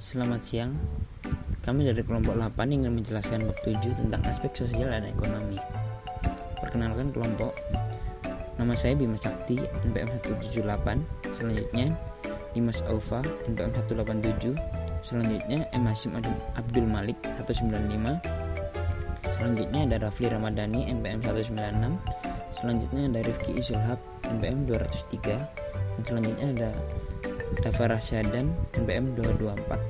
Selamat siang. Kami dari kelompok 8 ingin menjelaskan bab 7 tentang aspek sosial dan ekonomi. Perkenalkan kelompok. Nama saya Bima Sakti, NPM 178. Selanjutnya Dimas Aufa, NPM 187. Selanjutnya M. Hasyim Abdul Malik, 195. Selanjutnya ada Rafli Ramadhani, NPM 196. Selanjutnya ada Rifki Isulhaq, NPM 203. Dan selanjutnya ada Dafa Rasyadan, NPM 224.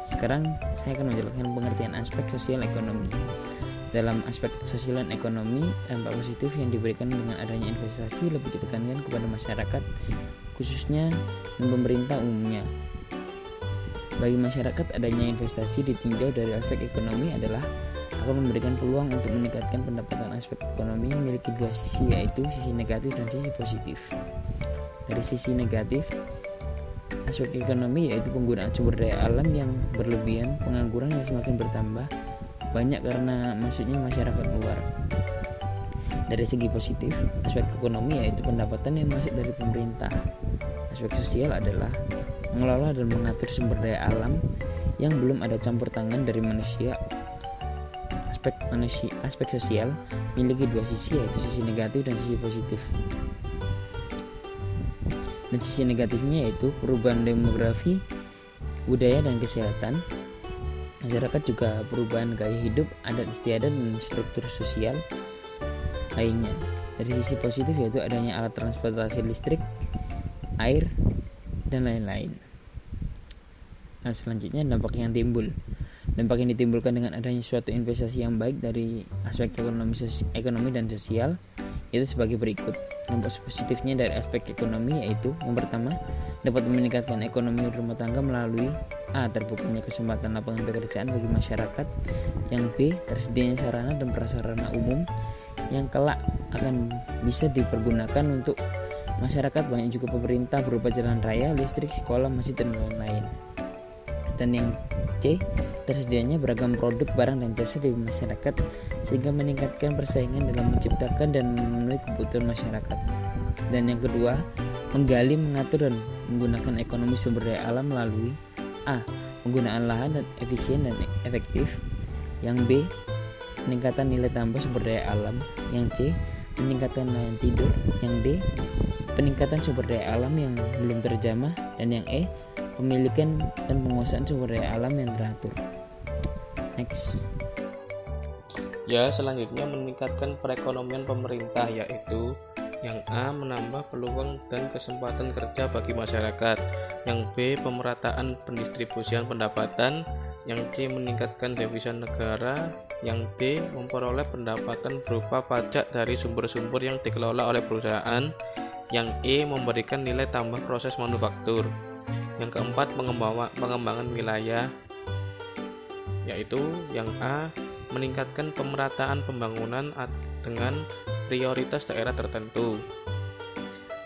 Sekarang saya akan menjelaskan pengertian aspek sosial ekonomi. Dalam aspek sosial dan ekonomi, dampak positif yang diberikan dengan adanya investasi lebih ditekankan kepada masyarakat, khususnya dan pemerintah umumnya. Bagi masyarakat, adanya investasi ditinjau dari aspek ekonomi adalah akan memberikan peluang untuk meningkatkan pendapatan. Aspek ekonomi memiliki dua sisi, yaitu sisi negatif dan sisi positif. Dari sisi negatif, aspek ekonomi yaitu penggunaan sumber daya alam yang berlebihan, pengangguran yang semakin bertambah banyak karena masuknya masyarakat luar. Dari segi positif, aspek ekonomi yaitu pendapatan yang masuk dari pemerintah. Aspek sosial adalah mengelola dan mengatur sumber daya alam yang belum ada campur tangan dari manusia. Aspek sosial memiliki dua sisi, yaitu sisi negatif dan sisi positif. Dan sisi negatifnya yaitu perubahan demografi, budaya dan kesehatan. Masyarakat juga perubahan gaya hidup, adat istiadat dan struktur sosial lainnya. Dari sisi positif yaitu adanya alat transportasi listrik, air, dan lain-lain. Nah, selanjutnya dampak yang timbul. Dampak yang ditimbulkan dengan adanya suatu investasi yang baik dari aspek ekonomi dan sosial itu sebagai berikut. Dampak positifnya dari aspek ekonomi yaitu yang pertama, dapat meningkatkan ekonomi rumah tangga melalui A. Terbukanya kesempatan lapangan pekerjaan bagi masyarakat. Yang B. Tersedianya sarana dan prasarana umum yang kelak akan bisa dipergunakan untuk masyarakat, banyak juga pemerintah berupa jalan raya, listrik, sekolah, masjid, dan lain-lain. Dan yang C. Tersedianya beragam produk, barang, dan jasa di masyarakat sehingga meningkatkan persaingan dalam menciptakan dan memenuhi kebutuhan masyarakat. Dan yang kedua, menggali, mengatur, dan menggunakan ekonomi sumber daya alam melalui A. Penggunaan lahan dan efisien dan efektif. Yang B. Peningkatan nilai tambah sumber daya alam. Yang C. Peningkatan lahan tidur. Yang D. Peningkatan sumber daya alam yang belum terjamah. Dan yang E. Pemilikan dan penguasaan sumber daya alam yang teratur. Next. Ya, selanjutnya meningkatkan perekonomian pemerintah, yaitu yang A. Menambah peluang dan kesempatan kerja bagi masyarakat. Yang B. Pemerataan pendistribusian pendapatan. Yang C. Meningkatkan devisa negara. Yang D. Memperoleh pendapatan berupa pajak dari sumber-sumber yang dikelola oleh perusahaan. Yang E. Memberikan nilai tambah proses manufaktur. Yang keempat, pengembangan wilayah, yaitu yang A. Meningkatkan pemerataan pembangunan dengan prioritas daerah tertentu.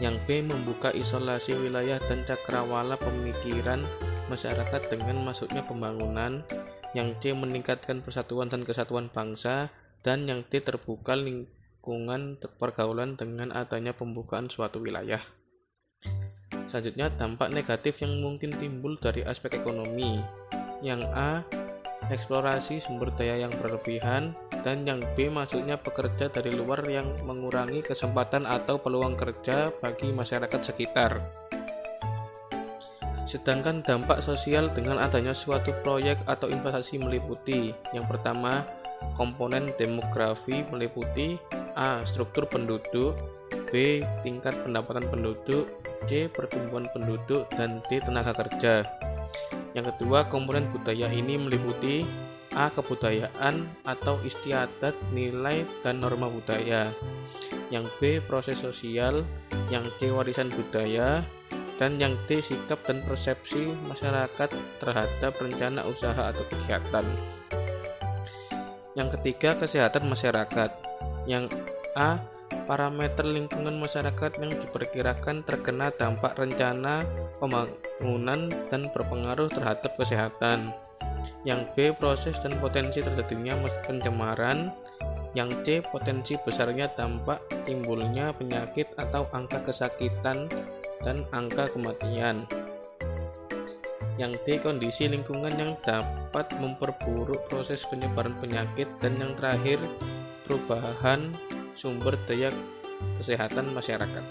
Yang B. Membuka isolasi wilayah dan cakrawala pemikiran masyarakat dengan masuknya pembangunan. Yang C. Meningkatkan persatuan dan kesatuan bangsa. Dan yang D. Terbuka lingkungan pergaulan dengan adanya pembukaan suatu wilayah. Selanjutnya, dampak negatif yang mungkin timbul dari aspek ekonomi. Yang A. Eksplorasi sumber daya yang berlebihan. Dan yang B. Masuknya pekerja dari luar yang mengurangi kesempatan atau peluang kerja bagi masyarakat sekitar. Sedangkan dampak sosial dengan adanya suatu proyek atau investasi meliputi yang pertama, komponen demografi meliputi A. Struktur penduduk, B. Tingkat pendapatan penduduk, C. Pertumbuhan penduduk, dan D. Tenaga kerja. Yang kedua, komponen budaya ini meliputi A. Kebudayaan atau istiadat, nilai, dan norma budaya. Yang B. Proses sosial. Yang C. Warisan budaya. Dan yang D. Sikap dan persepsi masyarakat terhadap rencana usaha atau kegiatan. Yang ketiga, kesehatan masyarakat. Yang A. Parameter lingkungan masyarakat yang diperkirakan terkena dampak rencana pembangunan dan berpengaruh terhadap kesehatan. Yang B. Proses dan potensi terjadinya pencemaran. Yang C. Potensi besarnya dampak timbulnya penyakit atau angka kesakitan dan angka kematian. Yang D, kondisi lingkungan yang dapat memperburuk proses penyebaran penyakit. Dan yang terakhir, perubahan sumber daya kesehatan masyarakat.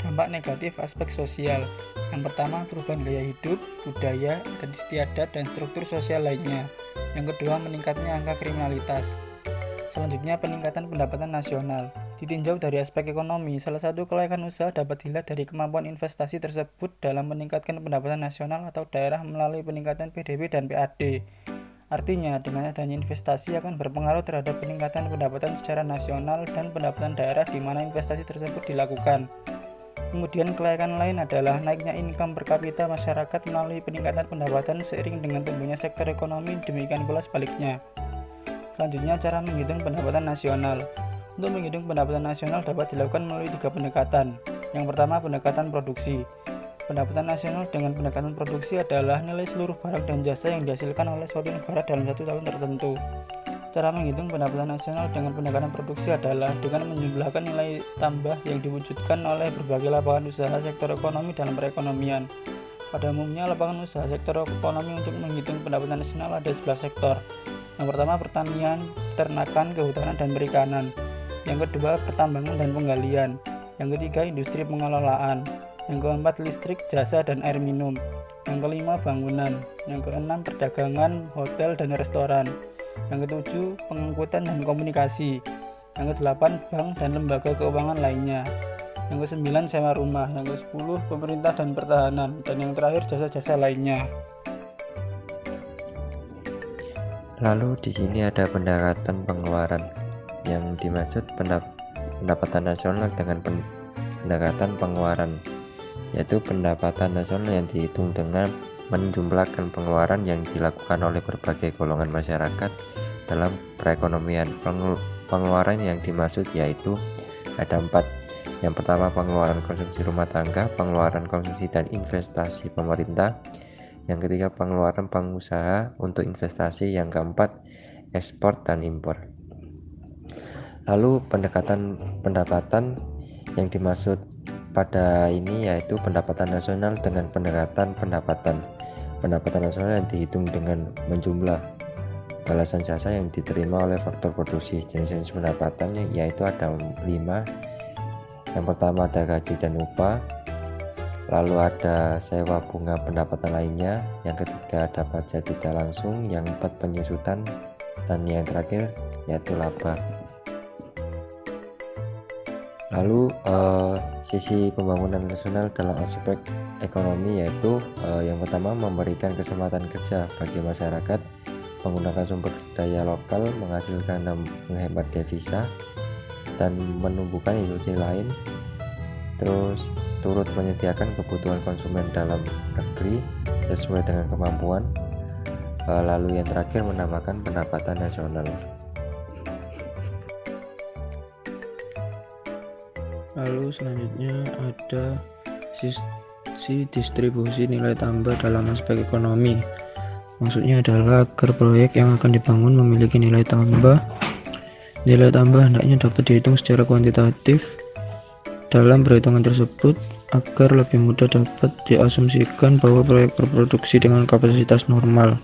Dampak negatif aspek sosial. Yang pertama, perubahan gaya hidup, budaya, adat istiadat, dan struktur sosial lainnya. Yang kedua, meningkatnya angka kriminalitas. Selanjutnya, peningkatan pendapatan nasional. Ditinjau dari aspek ekonomi, salah satu kelayakan usaha dapat dilihat dari kemampuan investasi tersebut dalam meningkatkan pendapatan nasional atau daerah melalui peningkatan PDB dan PAD. Artinya, dengan adanya investasi akan berpengaruh terhadap peningkatan pendapatan secara nasional dan pendapatan daerah di mana investasi tersebut dilakukan. Kemudian kelayakan lain adalah naiknya income per kapita masyarakat melalui peningkatan pendapatan seiring dengan tumbuhnya sektor ekonomi, demikian pula sebaliknya. Selanjutnya, cara menghitung pendapatan nasional. Untuk menghitung pendapatan nasional dapat dilakukan melalui 3 pendekatan. Yang pertama, pendekatan produksi. Pendapatan nasional dengan pendekatan produksi adalah nilai seluruh barang dan jasa yang dihasilkan oleh suatu negara dalam satu tahun tertentu. Cara menghitung pendapatan nasional dengan pendekatan produksi adalah dengan menjumlahkan nilai tambah yang diwujudkan oleh berbagai lapangan usaha sektor ekonomi dalam perekonomian. Pada umumnya, lapangan usaha sektor ekonomi untuk menghitung pendapatan nasional ada 11 sektor. Yang pertama, pertanian, peternakan, kehutanan, dan perikanan. Yang kedua, pertambangan dan penggalian. Yang ketiga, industri pengelolaan. Yang keempat, listrik, jasa, dan air minum. Yang kelima, bangunan. Yang keenam, perdagangan, hotel, dan restoran. Yang ketujuh, pengangkutan dan komunikasi. Yang kedelapan, bank dan lembaga keuangan lainnya. Yang kesembilan, sewa rumah. Yang kesepuluh, pemerintah dan pertahanan. Dan yang terakhir, jasa-jasa lainnya. Lalu di sini ada pendekatan pengeluaran. Yang dimaksud pendapatan nasional dengan pendekatan pengeluaran, yaitu pendapatan nasional yang dihitung dengan menjumlahkan pengeluaran yang dilakukan oleh berbagai golongan masyarakat dalam perekonomian. Pengeluaran yang dimaksud yaitu ada 4. Yang pertama, pengeluaran konsumsi rumah tangga, pengeluaran konsumsi dan investasi pemerintah. Yang ketiga, pengeluaran pengusaha untuk investasi. Yang keempat, ekspor dan impor. Lalu pendapatan yang dimaksud pada ini yaitu pendapatan nasional dengan pendekatan pendapatan nasional yang dihitung dengan menjumlah balasan jasa yang diterima oleh faktor produksi. Jenis-jenis pendapatan yaitu ada 5. Yang pertama ada gaji dan upah, lalu ada sewa bunga pendapatan lainnya, yang ketiga ada pajak tidak langsung, yang keempat penyusutan, dan yang terakhir yaitu laba. Lalu sisi pembangunan nasional dalam aspek ekonomi yaitu yang pertama, memberikan kesempatan kerja bagi masyarakat, menggunakan sumber daya lokal, menghasilkan dan menghemat devisa, dan menumbuhkan industri lain, terus turut menyediakan kebutuhan konsumen dalam negeri sesuai dengan kemampuan. Lalu yang terakhir, menambahkan pendapatan nasional. Lalu selanjutnya ada sisi distribusi nilai tambah dalam aspek ekonomi. Maksudnya adalah agar proyek yang akan dibangun memiliki nilai tambah. Nilai tambah hendaknya dapat dihitung secara kuantitatif dalam perhitungan tersebut agar lebih mudah dapat diasumsikan bahwa proyek berproduksi dengan kapasitas normal.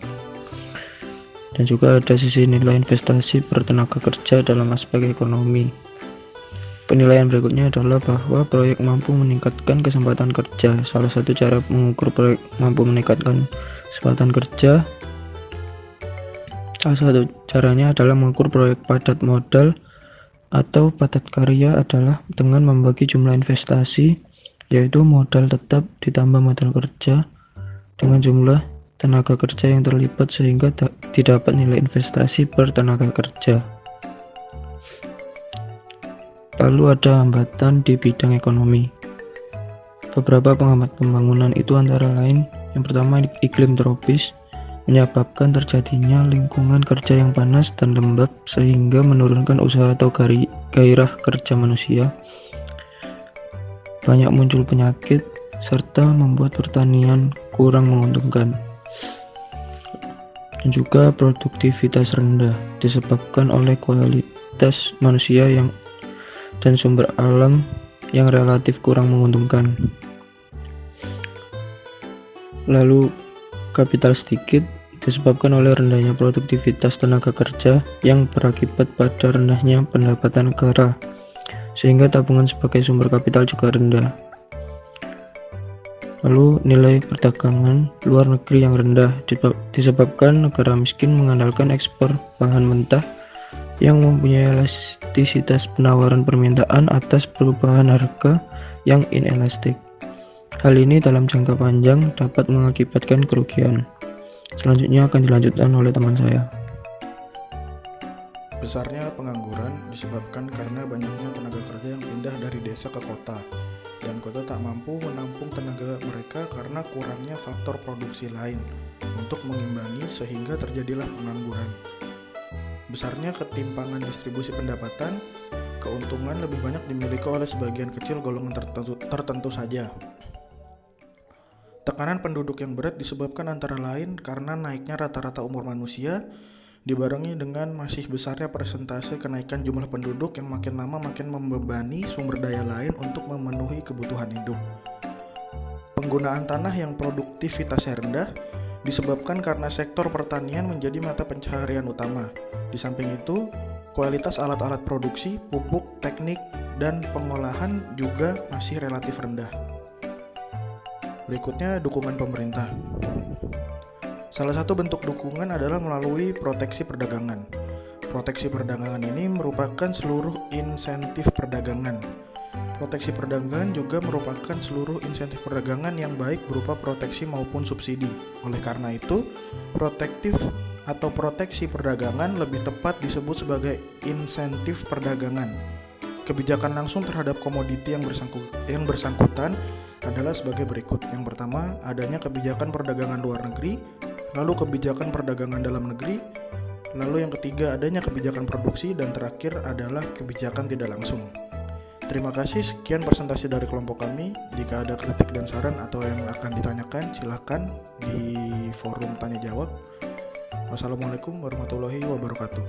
Dan juga ada sisi nilai investasi per tenaga kerja dalam aspek ekonomi. Penilaian berikutnya adalah bahwa proyek mampu meningkatkan kesempatan kerja. Salah satu cara mengukur proyek mampu meningkatkan kesempatan kerja, salah satu caranya adalah mengukur proyek padat modal atau padat karya adalah dengan membagi jumlah investasi, yaitu modal tetap ditambah modal kerja dengan jumlah tenaga kerja yang terlibat sehingga didapat nilai investasi per tenaga kerja. Lalu ada hambatan di bidang ekonomi. Beberapa penghambat pembangunan itu antara lain, yang pertama iklim tropis menyebabkan terjadinya lingkungan kerja yang panas dan lembab sehingga menurunkan usaha atau gairah kerja manusia. Banyak muncul penyakit serta membuat pertanian kurang menguntungkan. Dan juga produktivitas rendah disebabkan oleh kualitas manusia dan sumber alam yang relatif kurang menguntungkan. Lalu kapital sedikit disebabkan oleh rendahnya produktivitas tenaga kerja yang berakibat pada rendahnya pendapatan negara, sehingga tabungan sebagai sumber kapital juga rendah. Lalu nilai perdagangan luar negeri yang rendah disebabkan negara miskin mengandalkan ekspor bahan mentah yang mempunyai elastisitas penawaran permintaan atas perubahan harga yang inelastik. Hal ini dalam jangka panjang dapat mengakibatkan kerugian. Selanjutnya akan dilanjutkan oleh teman saya. Besarnya pengangguran disebabkan karena banyaknya tenaga kerja yang pindah dari desa ke kota, dan kota tak mampu menampung tenaga mereka karena kurangnya faktor produksi lain untuk mengimbangi, sehingga terjadilah pengangguran. Besarnya ketimpangan distribusi pendapatan, keuntungan lebih banyak dimiliki oleh sebagian kecil golongan tertentu saja. Tekanan penduduk yang berat disebabkan antara lain karena naiknya rata-rata umur manusia, dibarengi dengan masih besarnya persentase kenaikan jumlah penduduk yang makin lama makin membebani sumber daya lain untuk memenuhi kebutuhan hidup. Penggunaan tanah yang produktivitasnya rendah disebabkan karena sektor pertanian menjadi mata pencaharian utama. Di samping itu, kualitas alat-alat produksi, pupuk, teknik, dan pengolahan juga masih relatif rendah. Berikutnya, dukungan pemerintah. Salah satu bentuk dukungan adalah melalui proteksi perdagangan. Proteksi perdagangan ini merupakan seluruh insentif perdagangan. Proteksi perdagangan juga merupakan seluruh insentif perdagangan yang baik berupa proteksi maupun subsidi. Oleh karena itu, proteksi perdagangan lebih tepat disebut sebagai insentif perdagangan. Kebijakan langsung terhadap komoditi yang bersangkutan adalah sebagai berikut. Yang pertama, adanya kebijakan perdagangan luar negeri, lalu kebijakan perdagangan dalam negeri, lalu yang ketiga adanya kebijakan produksi, dan terakhir adalah kebijakan tidak langsung. Terima kasih, sekian presentasi dari kelompok kami. Jika ada kritik dan saran atau yang akan ditanyakan, silakan di forum tanya jawab. Wassalamualaikum warahmatullahi wabarakatuh.